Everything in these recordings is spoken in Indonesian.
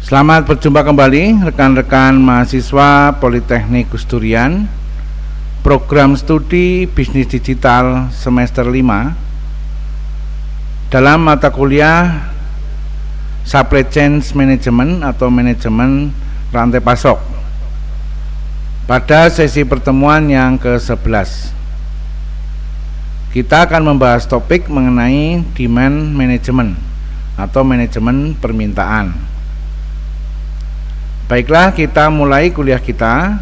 Selamat berjumpa kembali rekan-rekan mahasiswa Politeknik Gus Durian, program studi bisnis digital semester 5 dalam mata kuliah Supply Chain Management atau manajemen rantai pasok. Pada sesi pertemuan yang ke-11 kita akan membahas topik mengenai demand management atau manajemen permintaan. Baiklah, kita mulai kuliah kita.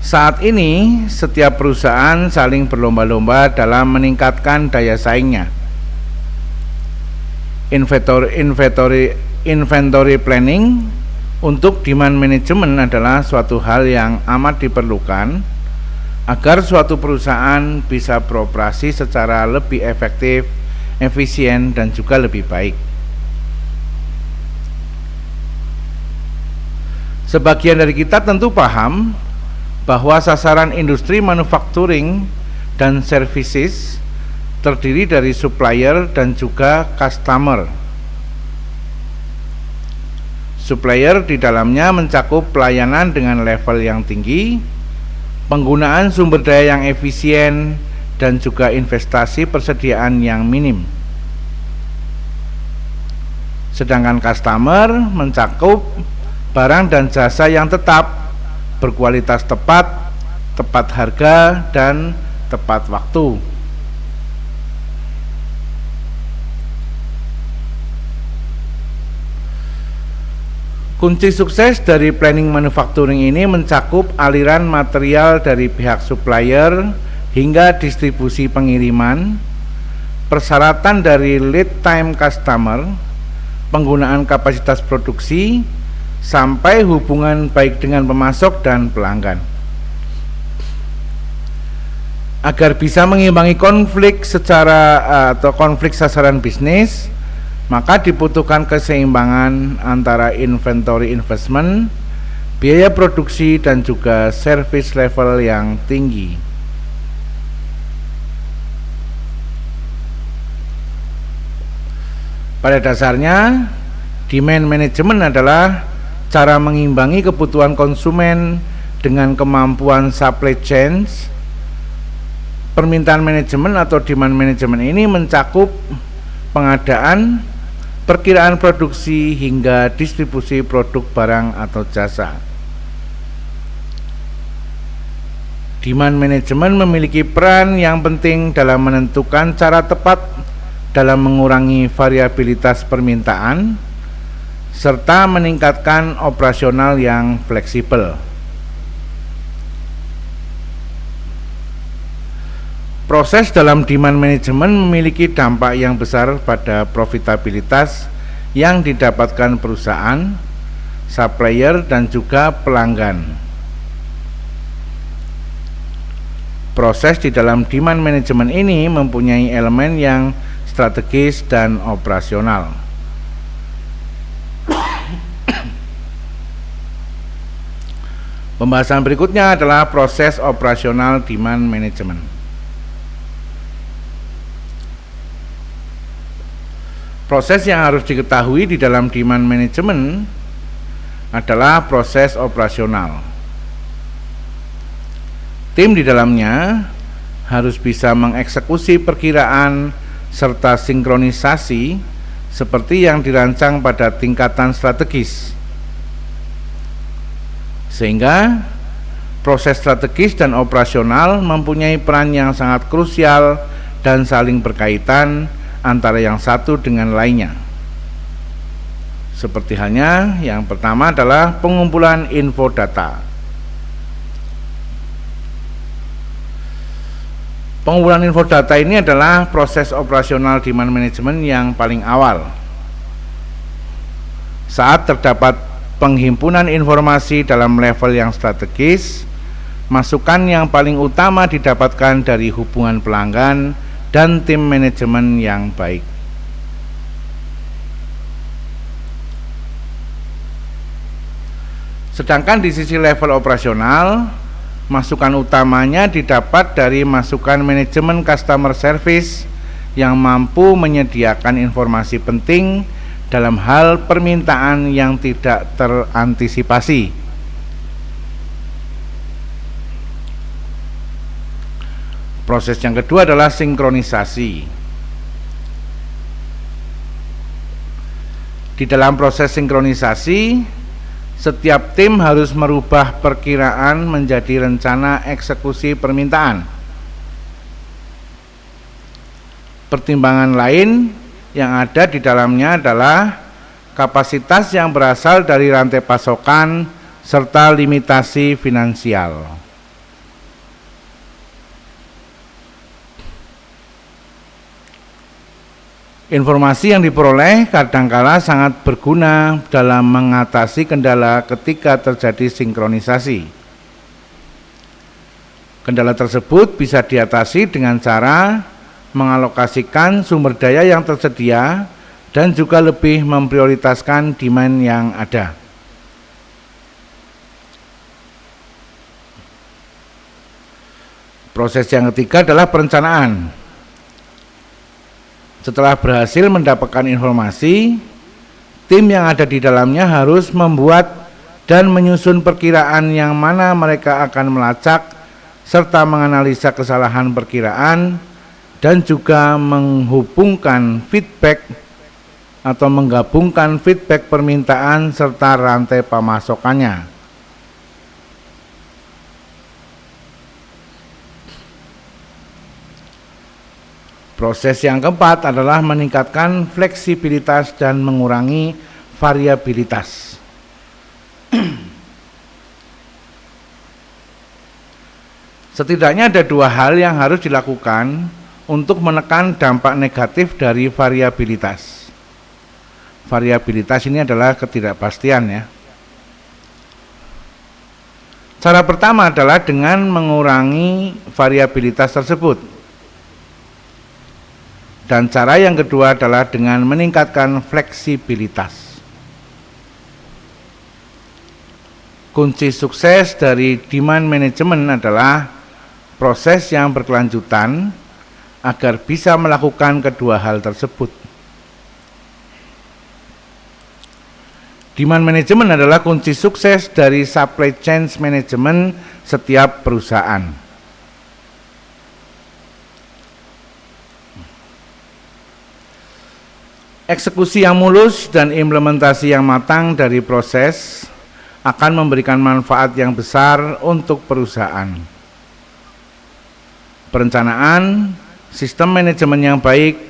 Saat ini, setiap perusahaan saling berlomba-lomba dalam meningkatkan daya saingnya. Inventory planning untuk demand management adalah suatu hal yang amat diperlukan agar suatu perusahaan bisa beroperasi secara lebih efektif, efisien, dan juga lebih baik. Sebagian dari kita tentu paham bahwa sasaran industri manufacturing dan services terdiri dari supplier dan juga customer. Supplier di dalamnya mencakup pelayanan dengan level yang tinggi, penggunaan sumber daya yang efisien, dan juga investasi persediaan yang minim. Sedangkan customer mencakup barang dan jasa yang tetap, berkualitas tepat, tepat harga, dan tepat waktu. Kunci sukses dari planning manufacturing ini mencakup aliran material dari pihak supplier hingga distribusi pengiriman, persyaratan dari lead time customer, penggunaan kapasitas produksi, sampai hubungan baik dengan pemasok dan pelanggan. Agar bisa mengimbangi konflik konflik sasaran bisnis, maka dibutuhkan keseimbangan antara inventory investment, biaya produksi, dan juga service level yang tinggi. Pada dasarnya, demand management adalah cara mengimbangi kebutuhan konsumen dengan kemampuan supply chains. Permintaan manajemen atau demand management ini mencakup pengadaan, perkiraan produksi, hingga distribusi produk barang atau jasa. Demand management memiliki peran yang penting dalam menentukan cara tepat dalam mengurangi variabilitas permintaan serta meningkatkan operasional yang fleksibel. Proses dalam demand management memiliki dampak yang besar pada profitabilitas yang didapatkan perusahaan, supplier, dan juga pelanggan. Proses di dalam demand management ini mempunyai elemen yang strategis dan operasional. Pembahasan berikutnya adalah proses operasional demand management. Proses yang harus diketahui di dalam demand management adalah proses operasional. Tim di dalamnya harus bisa mengeksekusi perkiraan serta sinkronisasi seperti yang dirancang pada tingkatan strategis. Sehingga proses strategis dan operasional mempunyai peran yang sangat krusial dan saling berkaitan antara yang satu dengan lainnya. Seperti halnya yang pertama adalah pengumpulan info data. Pengumpulan info data ini adalah proses operasional demand management yang paling awal. Saat terdapat penghimpunan informasi dalam level yang strategis, masukan yang paling utama didapatkan dari hubungan pelanggan dan tim manajemen yang baik. Sedangkan di sisi level operasional, Masukan utamanya didapat dari masukan manajemen customer service yang mampu menyediakan informasi penting dalam hal permintaan yang tidak terantisipasi. Proses yang kedua adalah sinkronisasi. Di dalam proses sinkronisasi, setiap tim harus merubah perkiraan menjadi rencana eksekusi permintaan. Pertimbangan lain yang ada di dalamnya adalah kapasitas yang berasal dari rantai pasokan serta limitasi finansial. Informasi yang diperoleh kadangkala sangat berguna dalam mengatasi kendala ketika terjadi sinkronisasi. Kendala tersebut bisa diatasi dengan cara mengalokasikan sumber daya yang tersedia dan juga lebih memprioritaskan demand yang ada. Proses yang ketiga adalah perencanaan. Setelah berhasil mendapatkan informasi, tim yang ada di dalamnya harus membuat dan menyusun perkiraan yang mana mereka akan melacak serta menganalisa kesalahan perkiraan dan juga menghubungkan feedback atau menggabungkan feedback permintaan serta rantai pemasokannya. Proses yang keempat adalah meningkatkan fleksibilitas dan mengurangi variabilitas. Setidaknya ada dua hal yang harus dilakukan untuk menekan dampak negatif dari variabilitas. Variabilitas ini adalah ketidakpastian ya. Cara pertama adalah dengan mengurangi variabilitas tersebut. Dan cara yang kedua adalah dengan meningkatkan fleksibilitas. Kunci sukses dari demand management adalah proses yang berkelanjutan agar bisa melakukan kedua hal tersebut. Demand management adalah kunci sukses dari supply chain management setiap perusahaan. Eksekusi yang mulus dan implementasi yang matang dari proses akan memberikan manfaat yang besar untuk perusahaan. Perencanaan, sistem manajemen yang baik,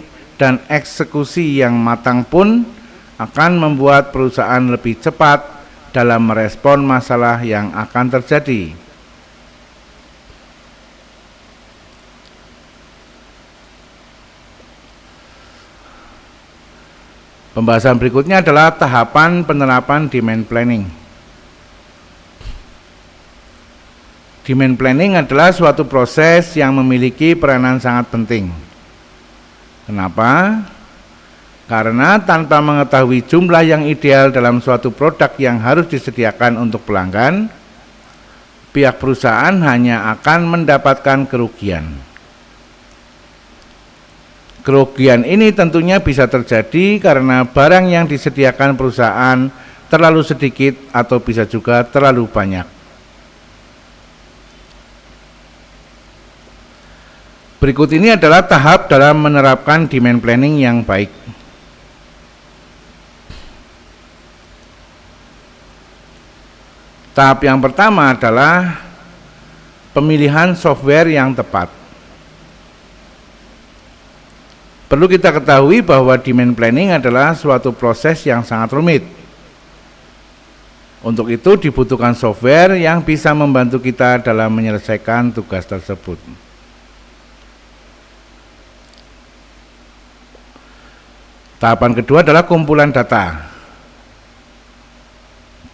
dan eksekusi yang matang pun akan membuat perusahaan lebih cepat dalam merespon masalah yang akan terjadi. Pembahasan berikutnya adalah tahapan penerapan demand planning. Demand planning adalah suatu proses yang memiliki peranan sangat penting. Kenapa? Karena tanpa mengetahui jumlah yang ideal dalam suatu produk yang harus disediakan untuk pelanggan, pihak perusahaan hanya akan mendapatkan kerugian. Kerugian ini tentunya bisa terjadi karena barang yang disediakan perusahaan terlalu sedikit atau bisa juga terlalu banyak. Berikut ini adalah tahap dalam menerapkan demand planning yang baik. Tahap yang pertama adalah pemilihan software yang tepat. Perlu kita ketahui bahwa demand planning adalah suatu proses yang sangat rumit. Untuk itu dibutuhkan software yang bisa membantu kita dalam menyelesaikan tugas tersebut. Tahapan kedua adalah kumpulan data.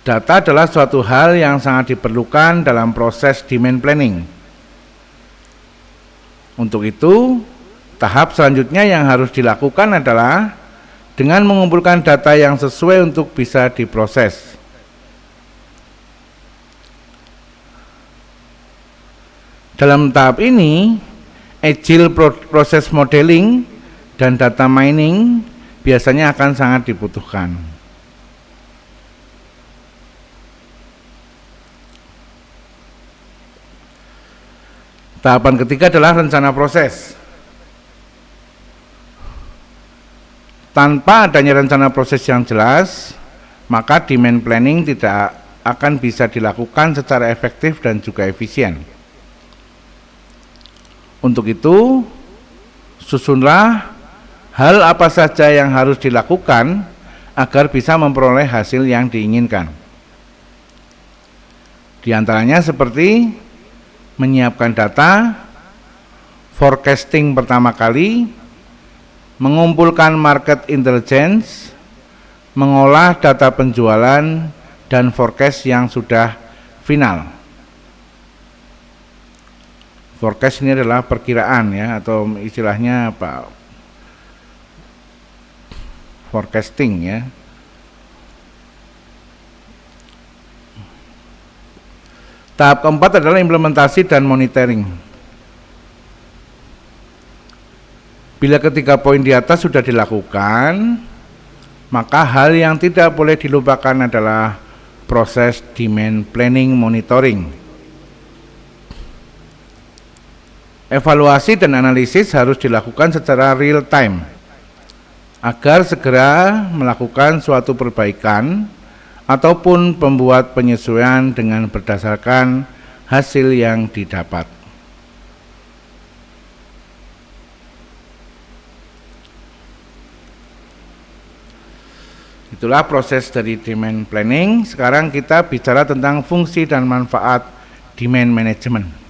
Data adalah suatu hal yang sangat diperlukan dalam proses demand planning. Untuk itu, tahap selanjutnya yang harus dilakukan adalah dengan mengumpulkan data yang sesuai untuk bisa diproses. Dalam tahap ini, agile process modeling dan data mining biasanya akan sangat dibutuhkan. Tahapan ketiga adalah rencana proses. Tanpa adanya rencana proses yang jelas, maka demand planning tidak akan bisa dilakukan secara efektif dan juga efisien. Untuk itu, susunlah hal apa saja yang harus dilakukan agar bisa memperoleh hasil yang diinginkan. Di antaranya seperti menyiapkan data, forecasting pertama kali, mengumpulkan market intelligence, mengolah data penjualan, dan forecast yang sudah final. Forecast ini adalah perkiraan ya, atau istilahnya apa? Forecasting ya. Tahap keempat adalah implementasi dan monitoring. Bila ketiga poin di atas sudah dilakukan, maka hal yang tidak boleh dilupakan adalah proses demand planning monitoring. Evaluasi dan analisis harus dilakukan secara real time agar segera melakukan suatu perbaikan ataupun membuat penyesuaian dengan berdasarkan hasil yang didapat. Itulah proses dari demand planning. Sekarang kita bicara tentang fungsi dan manfaat demand management.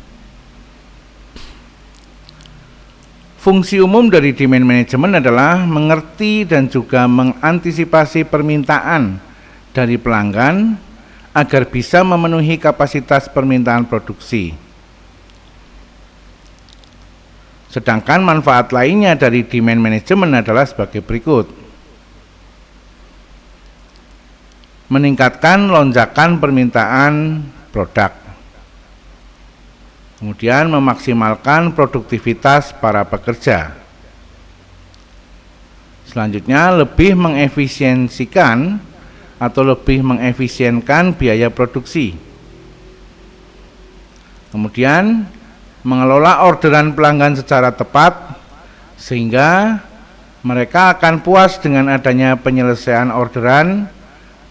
Fungsi umum dari demand management adalah mengerti dan juga mengantisipasi permintaan dari pelanggan agar bisa memenuhi kapasitas permintaan produksi. Sedangkan manfaat lainnya dari demand management adalah sebagai berikut. Meningkatkan lonjakan permintaan produk. Kemudian memaksimalkan produktivitas para pekerja. Selanjutnya lebih mengefisiensikan atau lebih mengefisienkan biaya produksi. Kemudian mengelola orderan pelanggan secara tepat sehingga mereka akan puas dengan adanya penyelesaian orderan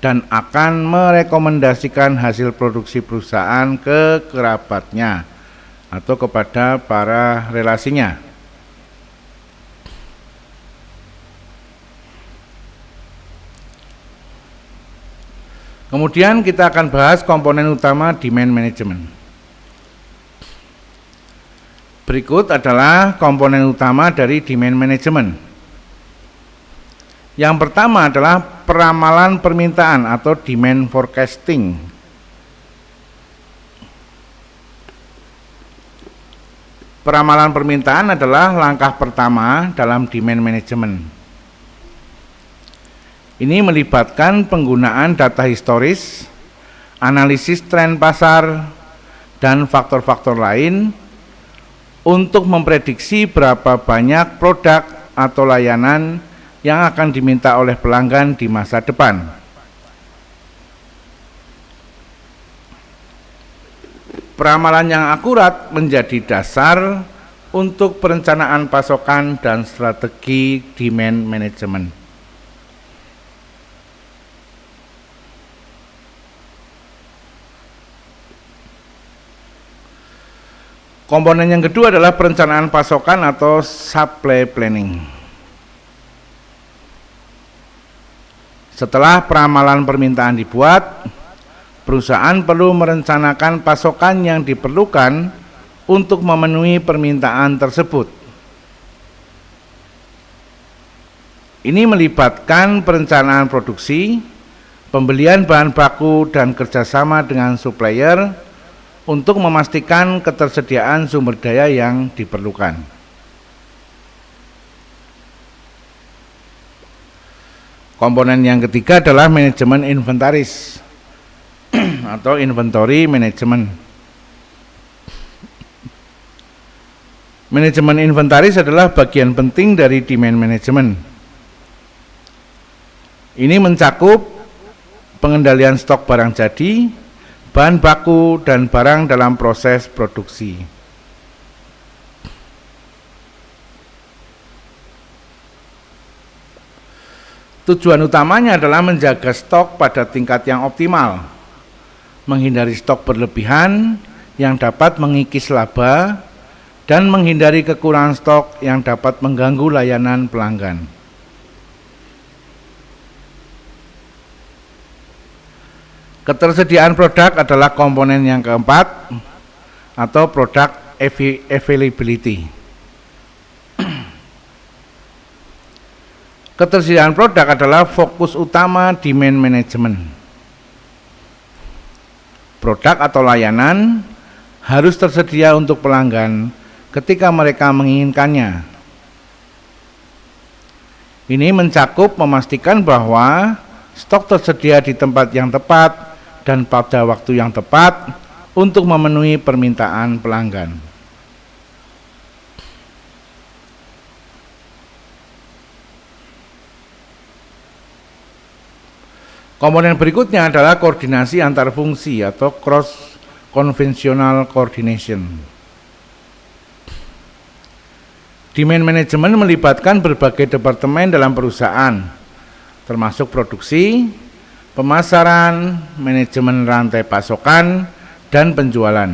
dan akan merekomendasikan hasil produksi perusahaan ke kerabatnya atau kepada para relasinya. Kemudian kita akan bahas komponen utama demand management. Berikut adalah komponen utama dari demand management. Yang pertama adalah peramalan permintaan atau demand forecasting. Peramalan permintaan adalah langkah pertama dalam demand management. Ini melibatkan penggunaan data historis, analisis tren pasar, dan faktor-faktor lain untuk memprediksi berapa banyak produk atau layanan yang akan diminta oleh pelanggan di masa depan. Peramalan yang akurat menjadi dasar untuk perencanaan pasokan dan strategi demand management. Komponen yang kedua adalah perencanaan pasokan atau supply planning. Setelah peramalan permintaan dibuat, perusahaan perlu merencanakan pasokan yang diperlukan untuk memenuhi permintaan tersebut. Ini melibatkan perencanaan produksi, pembelian bahan baku, dan kerjasama dengan supplier untuk memastikan ketersediaan sumber daya yang diperlukan. Komponen yang ketiga adalah manajemen inventaris atau inventory management. Manajemen inventaris adalah bagian penting dari demand management. Ini mencakup pengendalian stok barang jadi, bahan baku, dan barang dalam proses produksi. Tujuan utamanya adalah menjaga stok pada tingkat yang optimal, menghindari stok berlebihan yang dapat mengikis laba, dan menghindari kekurangan stok yang dapat mengganggu layanan pelanggan. Ketersediaan produk adalah komponen yang keempat, atau product availability. Ketersediaan produk adalah fokus utama demand management. Produk atau layanan harus tersedia untuk pelanggan ketika mereka menginginkannya. Ini mencakup memastikan bahwa stok tersedia di tempat yang tepat dan pada waktu yang tepat untuk memenuhi permintaan pelanggan. Komponen berikutnya adalah koordinasi antar fungsi atau cross conventional coordination. Demand management melibatkan berbagai departemen dalam perusahaan, termasuk produksi, pemasaran, manajemen rantai pasokan, dan penjualan.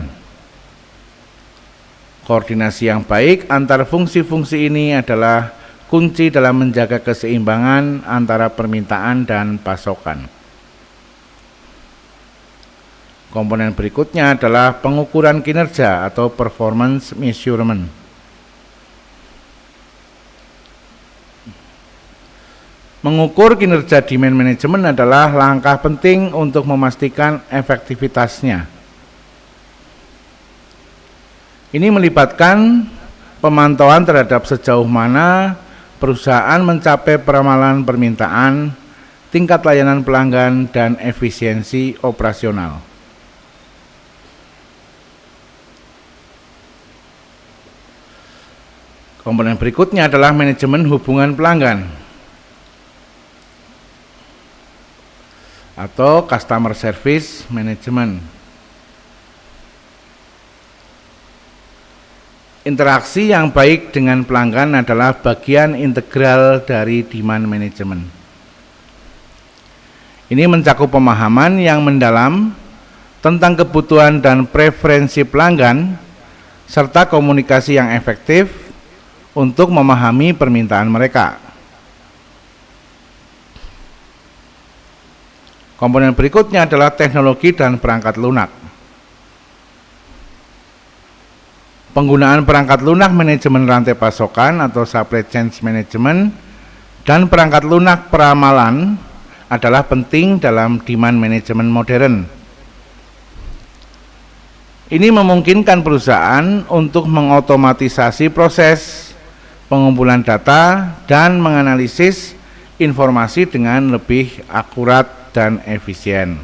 Koordinasi yang baik antar fungsi-fungsi ini adalah kunci dalam menjaga keseimbangan antara permintaan dan pasokan. Komponen berikutnya adalah pengukuran kinerja atau performance measurement. Mengukur kinerja demand management adalah langkah penting untuk memastikan efektivitasnya. Ini melibatkan pemantauan terhadap sejauh mana perusahaan mencapai peramalan permintaan, tingkat layanan pelanggan, dan efisiensi operasional. Komponen berikutnya adalah manajemen hubungan pelanggan atau customer service management. Interaksi yang baik dengan pelanggan adalah bagian integral dari demand management. Ini mencakup pemahaman yang mendalam tentang kebutuhan dan preferensi pelanggan serta komunikasi yang efektif untuk memahami permintaan mereka. Komponen berikutnya adalah teknologi dan perangkat lunak. Penggunaan perangkat lunak manajemen rantai pasokan atau supply chain management dan perangkat lunak peramalan adalah penting dalam demand management modern. Ini memungkinkan perusahaan untuk mengotomatisasi proses pengumpulan data dan menganalisis informasi dengan lebih akurat dan efisien.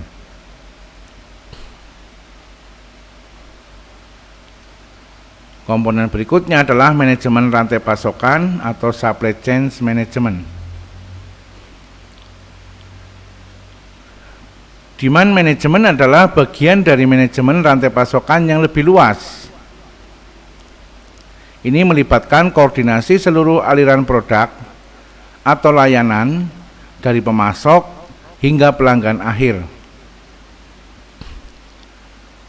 Komponen berikutnya adalah manajemen rantai pasokan atau supply chain management. Demand management adalah bagian dari manajemen rantai pasokan yang lebih luas. Ini melibatkan koordinasi seluruh aliran produk atau layanan dari pemasok hingga pelanggan akhir.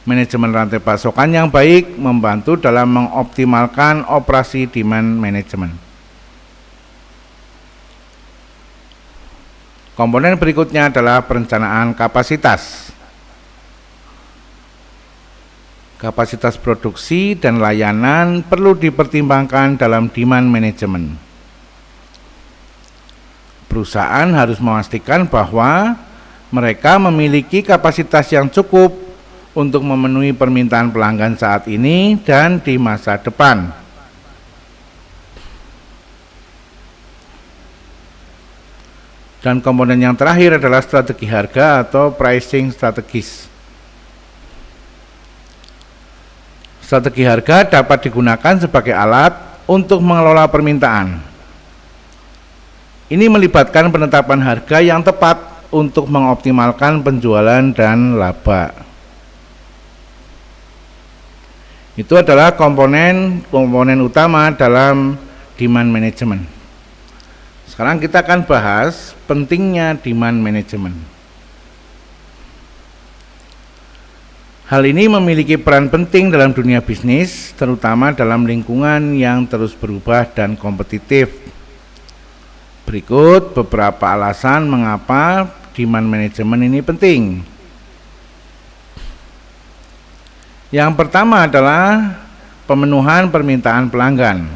Manajemen rantai pasokan yang baik membantu dalam mengoptimalkan operasi demand management. Komponen berikutnya adalah perencanaan kapasitas. Kapasitas produksi dan layanan perlu dipertimbangkan dalam demand management. Perusahaan harus memastikan bahwa mereka memiliki kapasitas yang cukup untuk memenuhi permintaan pelanggan saat ini dan di masa depan. Dan komponen yang terakhir adalah strategi harga atau pricing strategis. Strategi harga dapat digunakan sebagai alat untuk mengelola permintaan. Ini melibatkan penetapan harga yang tepat untuk mengoptimalkan penjualan dan laba. Itu adalah komponen utama dalam demand management. Sekarang kita akan bahas pentingnya demand management. Hal ini memiliki peran penting dalam dunia bisnis, terutama dalam lingkungan yang terus berubah dan kompetitif. Berikut beberapa alasan mengapa demand management ini penting. Yang pertama adalah pemenuhan permintaan pelanggan.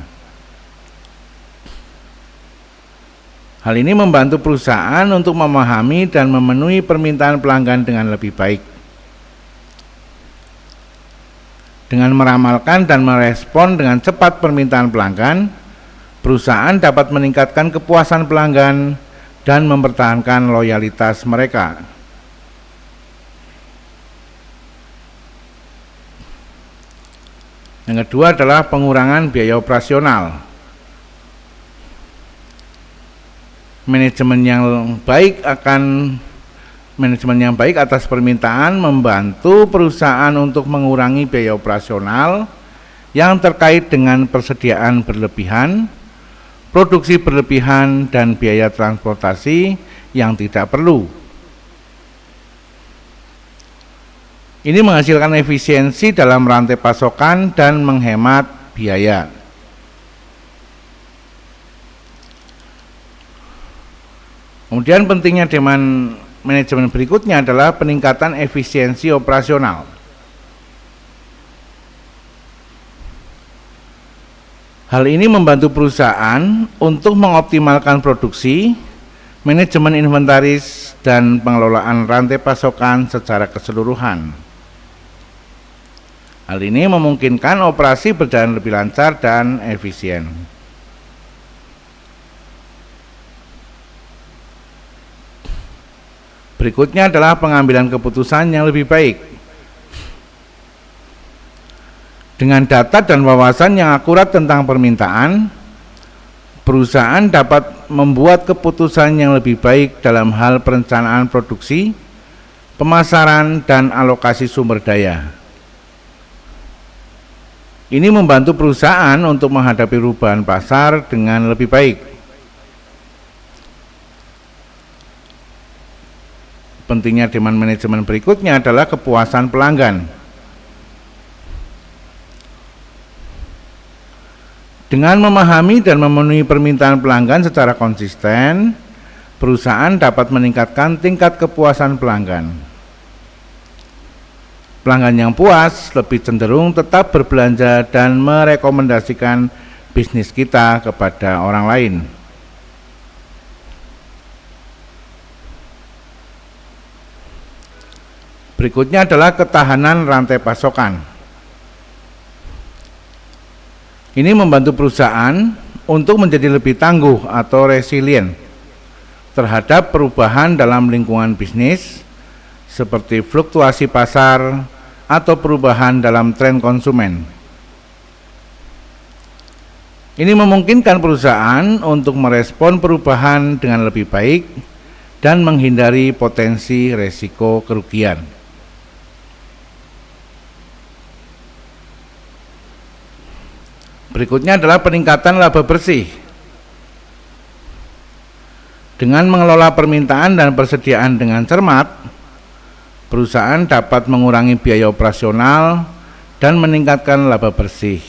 Hal ini membantu perusahaan untuk memahami dan memenuhi permintaan pelanggan dengan lebih baik. Dengan meramalkan dan merespon dengan cepat permintaan pelanggan, perusahaan dapat meningkatkan kepuasan pelanggan dan mempertahankan loyalitas mereka. Yang kedua adalah pengurangan biaya operasional. Manajemen yang baik atas permintaan membantu perusahaan untuk mengurangi biaya operasional yang terkait dengan persediaan berlebihan, produksi berlebihan, dan biaya transportasi yang tidak perlu. Ini menghasilkan efisiensi dalam rantai pasokan dan menghemat biaya. Kemudian pentingnya demand manajemen berikutnya adalah peningkatan efisiensi operasional. Hal ini membantu perusahaan untuk mengoptimalkan produksi, manajemen inventaris, dan pengelolaan rantai pasokan secara keseluruhan. Hal ini memungkinkan operasi berjalan lebih lancar dan efisien. Berikutnya adalah pengambilan keputusan yang lebih baik. Dengan data dan wawasan yang akurat tentang permintaan, perusahaan dapat membuat keputusan yang lebih baik dalam hal perencanaan produksi, pemasaran, dan alokasi sumber daya. Ini membantu perusahaan untuk menghadapi perubahan pasar dengan lebih baik. Pentingnya demand management berikutnya adalah kepuasan pelanggan. Dengan memahami dan memenuhi permintaan pelanggan secara konsisten, perusahaan dapat meningkatkan tingkat kepuasan pelanggan. Pelanggan yang puas lebih cenderung tetap berbelanja dan merekomendasikan bisnis kita kepada orang lain. Berikutnya adalah ketahanan rantai pasokan. Ini membantu perusahaan untuk menjadi lebih tangguh atau resilient terhadap perubahan dalam lingkungan bisnis seperti fluktuasi pasar atau perubahan dalam tren konsumen. Ini memungkinkan perusahaan untuk merespon perubahan dengan lebih baik dan menghindari potensi resiko kerugian. Berikutnya adalah peningkatan laba bersih. Dengan mengelola permintaan dan persediaan dengan cermat, perusahaan dapat mengurangi biaya operasional dan meningkatkan laba bersih.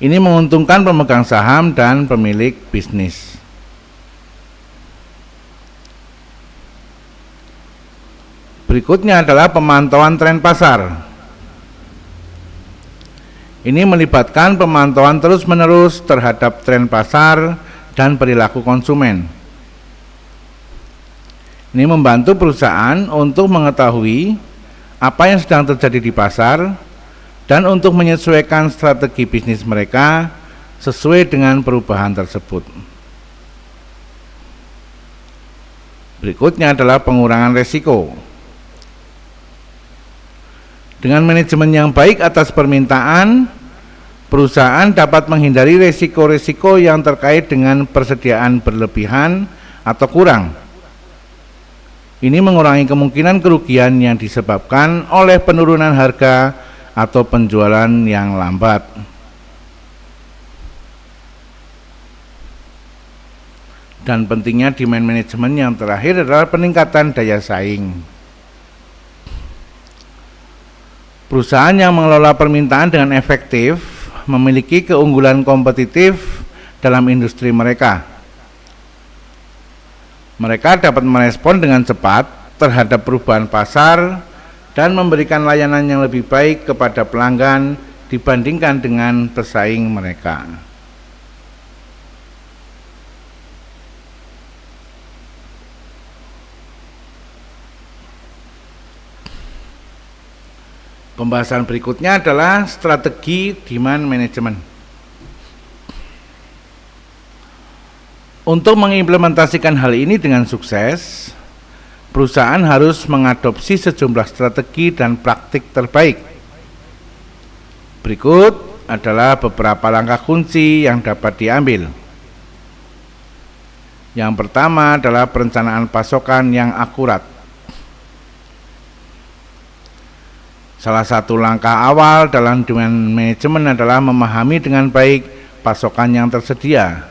Ini menguntungkan pemegang saham dan pemilik bisnis. Berikutnya adalah pemantauan tren pasar. Ini melibatkan pemantauan terus-menerus terhadap tren pasar dan perilaku konsumen. Ini membantu perusahaan untuk mengetahui apa yang sedang terjadi di pasar dan untuk menyesuaikan strategi bisnis mereka sesuai dengan perubahan tersebut. Berikutnya adalah pengurangan risiko. Dengan manajemen yang baik atas permintaan, Perusahaan dapat menghindari risiko-risiko yang terkait dengan persediaan berlebihan atau kurang. Ini mengurangi kemungkinan kerugian yang disebabkan oleh penurunan harga atau penjualan yang lambat. Dan pentingnya demand management yang terakhir adalah peningkatan daya saing. Perusahaan yang mengelola permintaan dengan efektif memiliki keunggulan kompetitif dalam industri mereka. Mereka dapat merespon dengan cepat terhadap perubahan pasar dan memberikan layanan yang lebih baik kepada pelanggan dibandingkan dengan pesaing mereka. Pembahasan berikutnya adalah strategi demand management. Untuk mengimplementasikan hal ini dengan sukses, perusahaan harus mengadopsi sejumlah strategi dan praktik terbaik. Berikut adalah beberapa langkah kunci yang dapat diambil. Yang pertama adalah perencanaan pasokan yang akurat. Salah satu langkah awal dalam demand management adalah memahami dengan baik pasokan yang tersedia.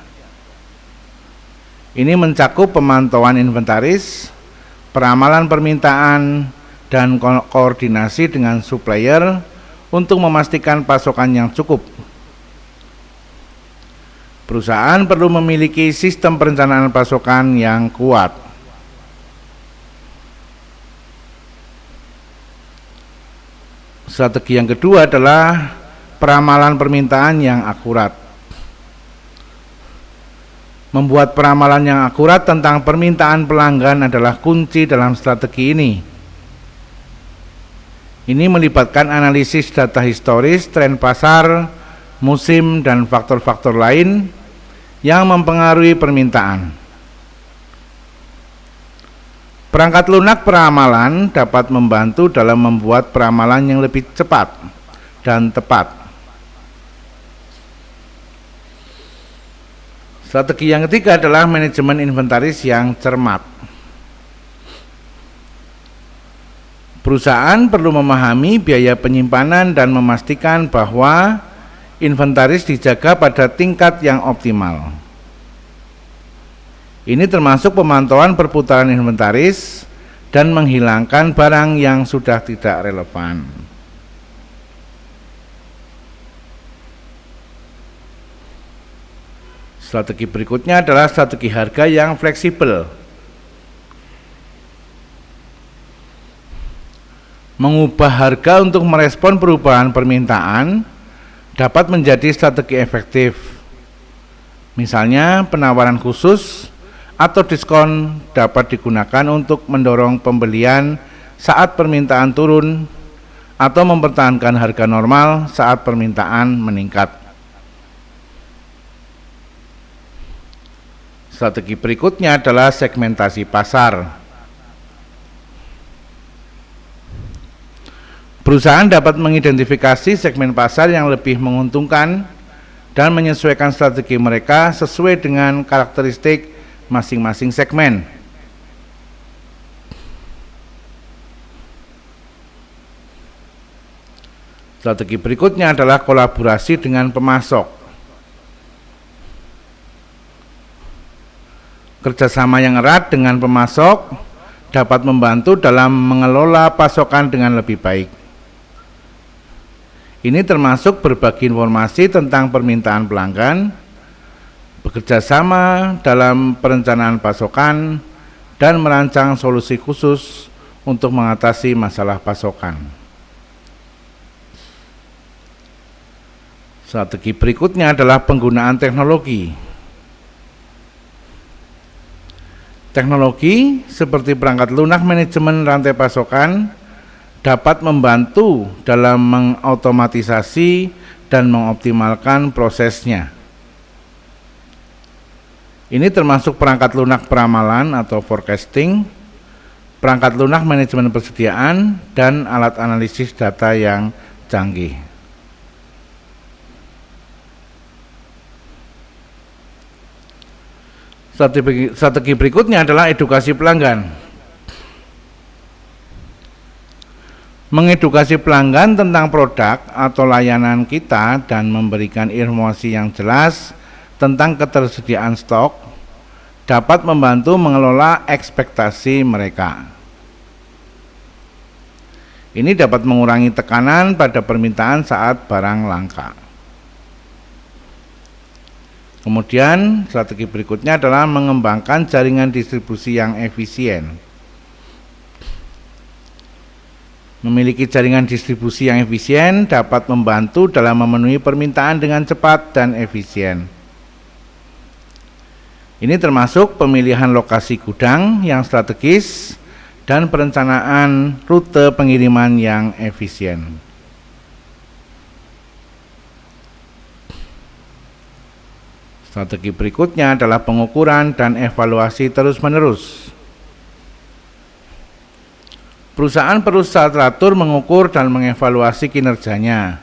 Ini mencakup pemantauan inventaris, peramalan permintaan, dan koordinasi dengan supplier untuk memastikan pasokan yang cukup. Perusahaan perlu memiliki sistem perencanaan pasokan yang kuat. Strategi yang kedua adalah peramalan permintaan yang akurat. Membuat peramalan yang akurat tentang permintaan pelanggan adalah kunci dalam strategi ini. Ini melibatkan analisis data historis, tren pasar, musim, dan faktor-faktor lain yang mempengaruhi permintaan. Perangkat lunak peramalan dapat membantu dalam membuat peramalan yang lebih cepat dan tepat. Strategi yang ketiga adalah manajemen inventaris yang cermat. Perusahaan perlu memahami biaya penyimpanan dan memastikan bahwa inventaris dijaga pada tingkat yang optimal. Ini termasuk pemantauan perputaran inventaris dan menghilangkan barang yang sudah tidak relevan. Strategi berikutnya adalah strategi harga yang fleksibel. Mengubah harga untuk merespon perubahan permintaan dapat menjadi strategi efektif. Misalnya, penawaran khusus atau diskon dapat digunakan untuk mendorong pembelian saat permintaan turun atau mempertahankan harga normal saat permintaan meningkat. Strategi berikutnya adalah segmentasi pasar. Perusahaan dapat mengidentifikasi segmen pasar yang lebih menguntungkan dan menyesuaikan strategi mereka sesuai dengan karakteristik masing-masing segmen. Strategi berikutnya adalah kolaborasi dengan pemasok. Kerjasama yang erat dengan pemasok dapat membantu dalam mengelola pasokan dengan lebih baik. Ini termasuk berbagi informasi tentang permintaan pelanggan, bekerja sama dalam perencanaan pasokan, dan merancang solusi khusus untuk mengatasi masalah pasokan. Strategi berikutnya adalah penggunaan teknologi. Teknologi seperti perangkat lunak manajemen rantai pasokan dapat membantu dalam mengautomatisasi dan mengoptimalkan prosesnya. Ini termasuk perangkat lunak peramalan atau forecasting, perangkat lunak manajemen persediaan, dan alat analisis data yang canggih. Strategi berikutnya adalah edukasi pelanggan. Mengedukasi pelanggan tentang produk atau layanan kita dan memberikan informasi yang jelas tentang ketersediaan stok dapat membantu mengelola ekspektasi mereka. Ini dapat mengurangi tekanan pada permintaan saat barang langka. Kemudian strategi berikutnya adalah mengembangkan jaringan distribusi yang efisien. Memiliki jaringan distribusi yang efisien dapat membantu dalam memenuhi permintaan dengan cepat dan efisien. Ini termasuk pemilihan lokasi gudang yang strategis dan perencanaan rute pengiriman yang efisien. Strategi berikutnya adalah pengukuran dan evaluasi terus-menerus. Perusahaan perlu secara teratur mengukur dan mengevaluasi kinerjanya,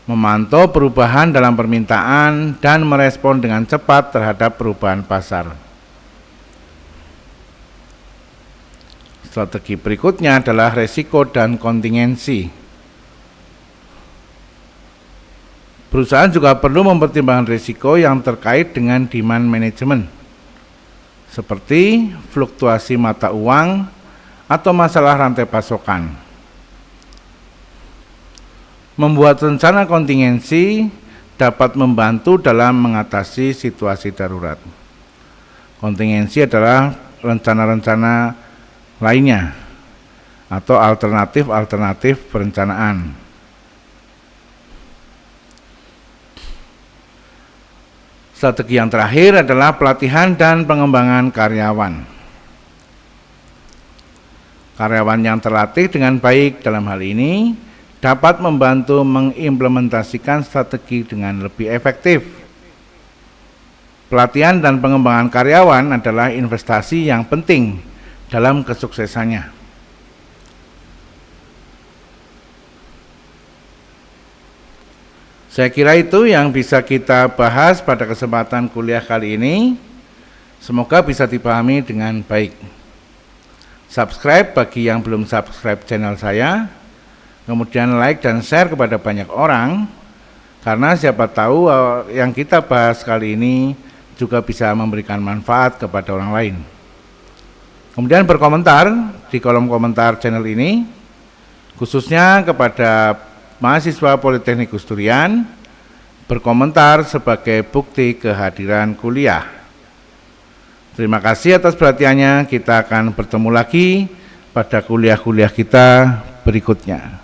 memantau perubahan dalam permintaan, dan merespon dengan cepat terhadap perubahan pasar. Strategi berikutnya adalah resiko dan kontingensi. Perusahaan juga perlu mempertimbangkan risiko yang terkait dengan demand management, seperti fluktuasi mata uang atau masalah rantai pasokan. Membuat rencana kontingensi dapat membantu dalam mengatasi situasi darurat. Kontingensi adalah rencana-rencana lainnya atau alternatif perencanaan. Strategi yang terakhir adalah pelatihan dan pengembangan karyawan. Karyawan yang terlatih dengan baik dalam hal ini dapat membantu mengimplementasikan strategi dengan lebih efektif. Pelatihan dan pengembangan karyawan adalah investasi yang penting dalam kesuksesannya. Saya kira itu yang bisa kita bahas pada kesempatan kuliah kali ini. Semoga bisa dipahami dengan baik. Subscribe bagi yang belum subscribe channel saya, kemudian like dan share kepada banyak orang, karena siapa tahu yang kita bahas kali ini juga bisa memberikan manfaat kepada orang lain. Kemudian berkomentar di kolom komentar channel ini, khususnya kepada mahasiswa Politeknik Gus Durian, berkomentar sebagai bukti kehadiran kuliah. Terima kasih atas perhatiannya. Kita akan bertemu lagi pada kuliah-kuliah kita berikutnya.